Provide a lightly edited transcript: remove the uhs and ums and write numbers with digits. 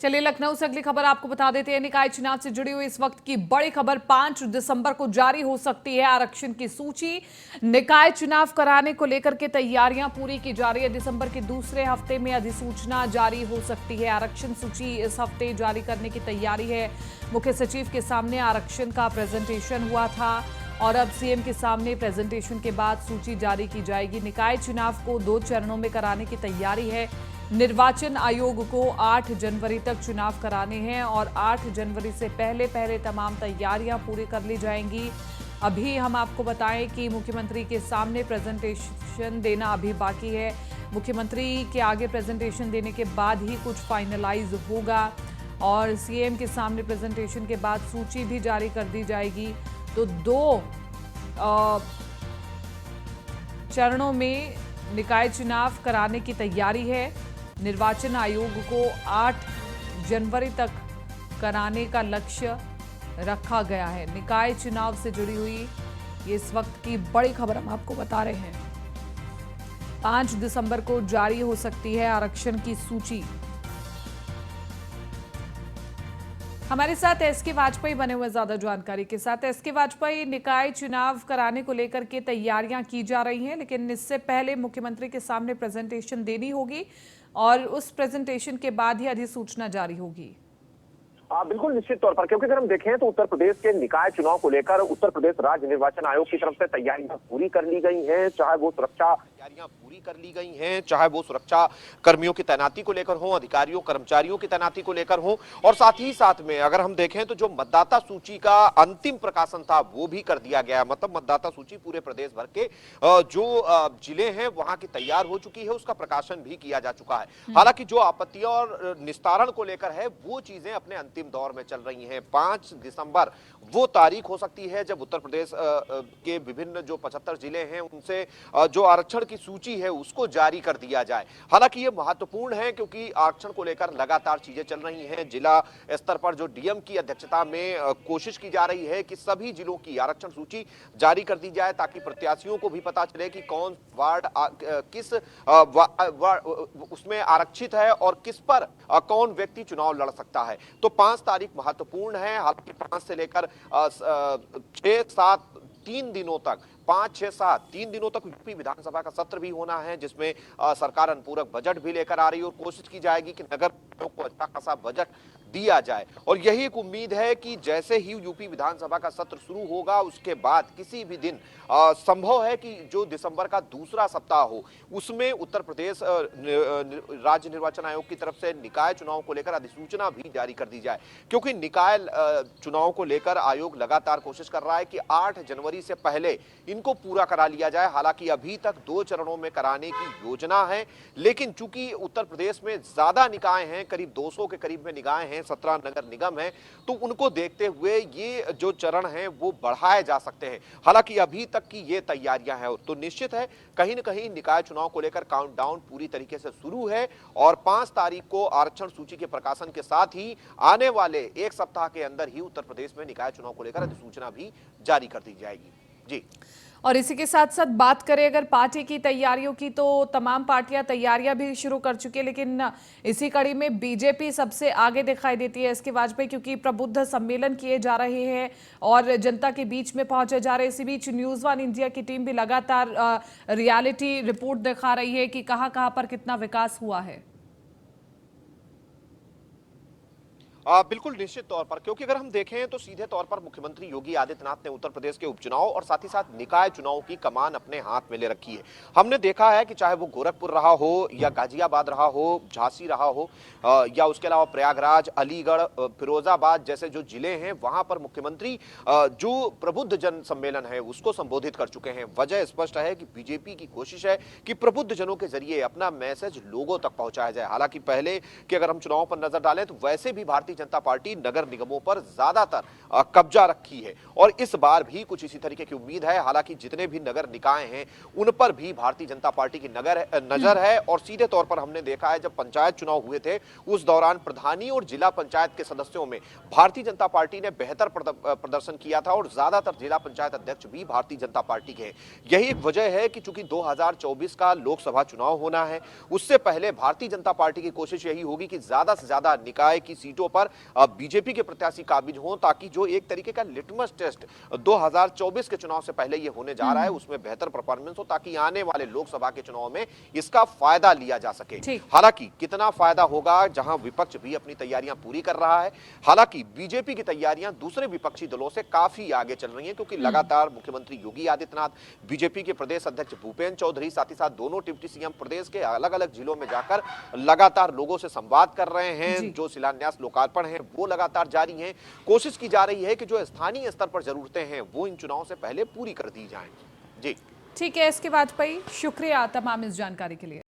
चलिए लखनऊ से अगली खबर आपको बता देते हैं। निकाय चुनाव से जुड़ी हुई इस वक्त की बड़ी खबर, 5 दिसंबर को जारी हो सकती है आरक्षण की सूची। निकाय चुनाव कराने को लेकर के तैयारियां पूरी की जा रही है। दिसंबर के दूसरे हफ्ते में अधिसूचना जारी हो सकती है। आरक्षण सूची इस हफ्ते जारी करने की तैयारी है। मुख्य सचिव के सामने आरक्षण का प्रेजेंटेशन हुआ था और अब सीएम के सामने प्रेजेंटेशन के बाद सूची जारी की जाएगी। निकाय चुनाव को 2 चरणों में कराने की तैयारी है। निर्वाचन आयोग को 8 जनवरी तक चुनाव कराने हैं और 8 जनवरी से पहले पहले तमाम तैयारियां पूरी कर ली जाएंगी। अभी हम आपको बताएं कि मुख्यमंत्री के सामने प्रेजेंटेशन देना अभी बाकी है। मुख्यमंत्री के आगे प्रेजेंटेशन देने के बाद ही कुछ फाइनलाइज होगा और सीएम के सामने प्रेजेंटेशन के बाद सूची भी जारी कर दी जाएगी। तो 2 चरणों में निकाय चुनाव कराने की तैयारी है। निर्वाचन आयोग को 8 जनवरी तक कराने का लक्ष्य रखा गया है। निकाय चुनाव से जुड़ी हुई ये इस वक्त की बड़ी खबर हम आपको बता रहे हैं। 5 दिसंबर को जारी हो सकती है आरक्षण की सूची। हमारे साथ एसके वाजपेयी बने हुए ज्यादा जानकारी के साथ। एसके वाजपेयी, निकाय चुनाव कराने को लेकर के तैयारियां की जा रही हैं, लेकिन इससे पहले मुख्यमंत्री के सामने प्रेजेंटेशन देनी होगी और उस प्रेजेंटेशन के बाद ही अधिसूचना जारी होगी। बिल्कुल निश्चित तौर पर, क्योंकि अगर हम देखें तो उत्तर प्रदेश के निकाय चुनाव को लेकर उत्तर प्रदेश राज्य निर्वाचन आयोग की तरफ से तैयारियां पूरी कर ली गई हैं। चाहे वो सुरक्षा तैयारियां पूरी कर ली गई हैं, चाहे वो सुरक्षा कर्मियों की तैनाती को लेकर हो, अधिकारियों कर्मचारियों की तैनाती को लेकर हो, और साथ ही साथ में अगर हम देखें तो जो मतदाता सूची का अंतिम प्रकाशन था वो भी कर दिया गया। मतलब मतदाता सूची पूरे प्रदेश भर के जो जिले हैं वहां की तैयार हो चुकी है, उसका प्रकाशन भी किया जा चुका है। हालांकि जो आपत्तियां और निस्तारण को लेकर है वो चीजें अपने अंतिम दौर में चल रही हैं। 5 दिसंबर वो तारीख हो सकती है जब उत्तर प्रदेश के विभिन्न जो 75 जिले हैं उनसे जो आरक्षण की सूची है उसको जारी कर दिया जाए। हालांकि ये महत्वपूर्ण है क्योंकि आरक्षण को लेकर लगातार चीजें चल रही हैं। जिला स्तर पर जो डीएम की अध्यक्षता में कोशिश की जा रही है कि सभी जिलों की आरक्षण सूची जारी कर दी जाए ताकि प्रत्याशियों को भी पता चले कि कौन वार्ड किस उसमें आरक्षित है और किस पर कौन व्यक्ति चुनाव लड़ सकता है। तो 5 तारीख महत्वपूर्ण है। हालांकि 5 से लेकर 6-7 3 दिनों तक 5-6-7 3 दिनों तक यूपी विधानसभा का सत्र भी होना है, जिसमें सरकार अनुपूरक बजट भी लेकर आ रही है और कोशिश की जाएगी कि नगर को अच्छा खासा बजट दिया जाए। और यही एक उम्मीद है कि जैसे ही यूपी विधानसभा का सत्र शुरू होगा उसके बाद किसी भी दिन संभव है कि जो दिसंबर का दूसरा सप्ताह हो उसमें उत्तर प्रदेश राज्य निर्वाचन आयोग की तरफ से निकाय चुनाव को लेकर अधिसूचना भी जारी कर दी जाए। क्योंकि निकाय चुनाव को लेकर आयोग लगातार कोशिश कर रहा है कि 8 जनवरी से पहले इनको पूरा करा लिया जाए। हालांकि अभी तक 2 चरणों में कराने की योजना है, लेकिन चूंकि उत्तर प्रदेश में ज्यादा निकाय हैं, करीब 200 के करीब में निकाय हैं, 17 नगर निगम हैं, तो उनको देखते हुए ये जो चरण हैं वो बढ़ाए जा सकते हैं। हालांकि अभी तक की ये तैयारियां हैं, तो निश्चित है कहीं न कहीं निकाय चुनाव को लेकर काउंटडाउन पूरी तरीके से शुरू है और 5 तारीख को आरक्षण सूची के प्रकाशन के साथ ही आने वाले 1 सप्ताह के अंदर ही उत्तर प्रदेश में निकाय चुनाव को लेकर अधिसूचना भी जारी कर दी जाएगी। जी। और इसी के साथ साथ बात करें अगर पार्टी की तैयारियों की, तो तमाम पार्टियां तैयारियां भी शुरू कर चुकी है, लेकिन इसी कड़ी में बीजेपी सबसे आगे दिखाई देती है इसके वाजपेयी, क्योंकि प्रबुद्ध सम्मेलन किए जा रहे हैं और जनता के बीच में पहुंचे जा रहे हैं। इसी बीच न्यूज़ वन इंडिया की टीम भी लगातार रियलिटी रिपोर्ट दिखा रही है कि कहां कहां पर कितना विकास हुआ है। बिल्कुल निश्चित तौर पर, क्योंकि अगर हम देखें तो सीधे तौर पर मुख्यमंत्री योगी आदित्यनाथ ने उत्तर प्रदेश के उपचुनाव और साथ ही साथ निकाय चुनाव की कमान अपने हाथ में ले रखी है। हमने देखा है कि चाहे वो गोरखपुर रहा हो या गाजियाबाद रहा हो, झांसी रहा हो या उसके अलावा प्रयागराज, अलीगढ़, फिरोजाबाद जैसे जो जिले हैं वहां पर मुख्यमंत्री जो प्रबुद्ध जन सम्मेलन है उसको संबोधित कर चुके हैं। वजह स्पष्ट है कि बीजेपी की कोशिश है कि प्रबुद्ध जनों के जरिए अपना मैसेज लोगों तक पहुंचाया जाए। हालांकि पहले कि अगर हम चुनाव पर नजर डालें तो वैसे भी भारतीय भारतीय जनता पार्टी नगर निगमों पर ज्यादातर कब्जा रखी है और इस बार भी कुछ इसी तरीके की उम्मीद है। हालांकि जितने भी नगर निकाय हैं उन पर भी भारतीय जनता पार्टी की नजर है और सीधे तौर पर हमने देखा है जब पंचायत चुनाव हुए थे उस दौरान प्रधानी और जिला पंचायत के सदस्यों में भारतीय जनता पार्टी ने बेहतर प्रदर्शन किया था और ज्यादातर जिला पंचायत अध्यक्ष भी भारतीय जनता पार्टी के। यही एक वजह है कि चूंकि 2024 का लोकसभा चुनाव होना है उससे पहले भारतीय जनता पार्टी की कोशिश यही होगी कि ज्यादा से ज्यादा निकाय की सीटों पर बीजेपी के प्रत्याशी काबिज हों ताकि जो एक तरीके का लिटमस टेस्ट 2024 के चुनाव से पहले ये होने जा रहा है उसमें बेहतर परफॉर्मेंस हो ताकि आने वाले लोकसभा के चुनाव में इसका फायदा लिया जा सके। हालांकि कितना फायदा होगा जहां विपक्ष भी अपनी तैयारियां पूरी कर रहा है। हालांकि बीजेपी की तैयारियां दूसरे विपक्षी दलों से काफी आगे चल रही हैं क्योंकि लगातार मुख्यमंत्री योगी आदित्यनाथ, बीजेपी के प्रदेश अध्यक्ष भूपेंद्र चौधरी, साथ ही साथ दोनों डिप्टी सीएम प्रदेश के अलग अलग जिलों में जाकर लगातार लोगों से संवाद कर रहे हैं। जो शिलान्यास लोकार्पण है वो लगातार जारी है। कोशिश की जा रही है कि जो स्थानीय स्तर पर जरूरतें हैं वो इन चुनाव से पहले पूरी कर दी जाएं। जी ठीक है, इसके वाजपेयी, शुक्रिया तमाम इस जानकारी के लिए।